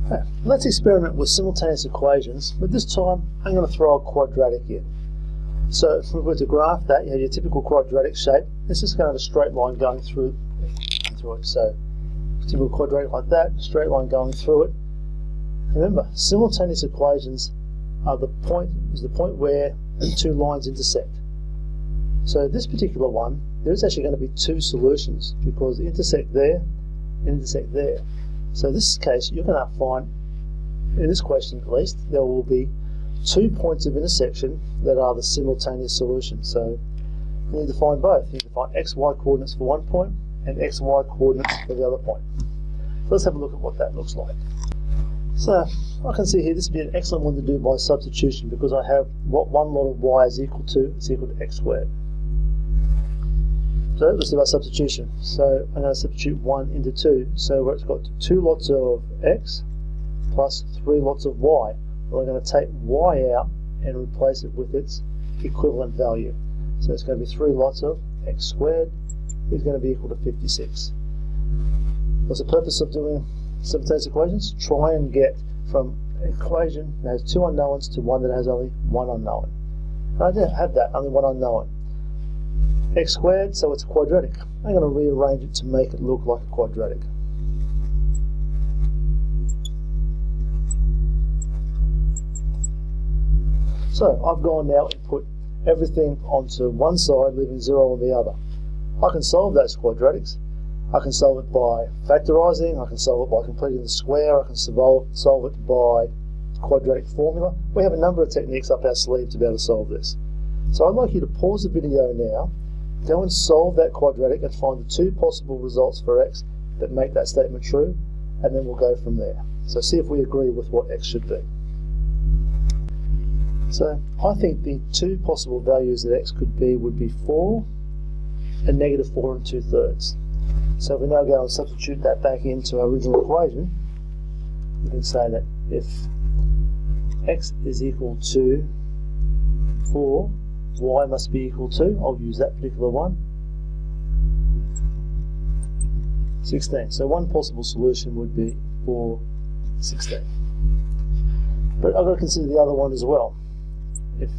Okay, let's experiment with simultaneous equations, but this time I'm going to throw a quadratic in. So if we were to graph that, you have your typical quadratic shape. It's just going to have a straight line going through it. So typical quadratic like that, straight line going through it. Remember, simultaneous equations are the point where two lines intersect. So this particular one, there's actually going to be two solutions because they intersect there and intersect there. So in this case, you're going to find, in this question at least, there will be 2 points of intersection that are the simultaneous solution. So you need to find both. You need to find x, y coordinates for one point and x, y coordinates for the other point. So let's have a look at what that looks like. So I can see here this would be an excellent one to do by substitution because I have what one lot of y is equal to x squared. So let's do our substitution. So I'm going to substitute 1 into 2. So where it's got 2 lots of x plus 3 lots of y. Well, I'm going to take y out and replace it with its equivalent value. So it's going to be 3 lots of x squared is going to be equal to 56. What's the purpose of doing simultaneous equations? Try and get from an equation that has 2 unknowns to one that has only 1 unknown. And I didn't have that, only 1 unknown. X squared, so it's a quadratic. I'm going to rearrange it to make it look like a quadratic. So I've gone now and put everything onto one side, leaving 0 on the other. I can solve those quadratics. I can solve it by factorising, I can solve it by completing the square, I can solve it by quadratic formula. We have a number of techniques up our sleeve to be able to solve this. So I'd like you to pause the video now, go and solve that quadratic and find the 2 possible results for x that make that statement true, and then we'll go from there. So see if we agree with what x should be. So I think the 2 possible values that x could be would be 4 and negative 4 2/3. So if we now go and substitute that back into our original equation, we can say that if x is equal to 4, y must be equal to, I'll use that particular one, 16. So one possible solution would be 4, 16. But I've got to consider the other one as well. If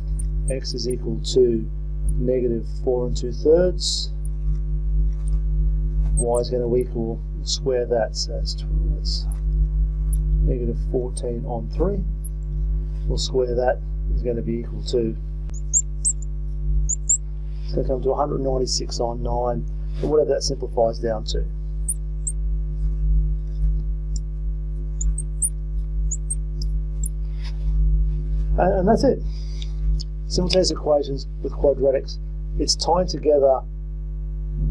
x is equal to negative 4 2/3, y is going to equal, square that, so that's negative 14 on 3. We'll square that, is going to be equal to, it's going to come to 196 on 9, or whatever that simplifies down to. And that's it. Simultaneous equations with quadratics. It's tying together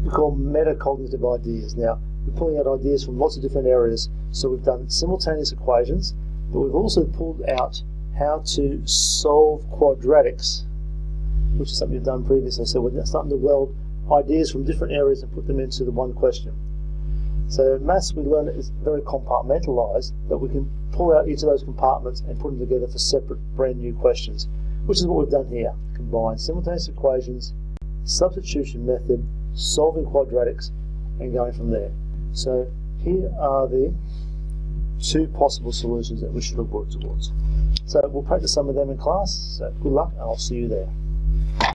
we call metacognitive ideas. Now, we're pulling out ideas from lots of different areas. So we've done simultaneous equations, but we've also pulled out how to solve quadratics, which is something we've done previously. So we're starting to weld ideas from different areas and put them into the one question. So maths, we learn is very compartmentalized, but we can pull out each of those compartments and put them together for separate brand new questions, which is what we've done here. Combine simultaneous equations, substitution method, solving quadratics, and going from there. So here are the 2 possible solutions that we should have worked towards. So we'll practice some of them in class. So good luck, and I'll see you there.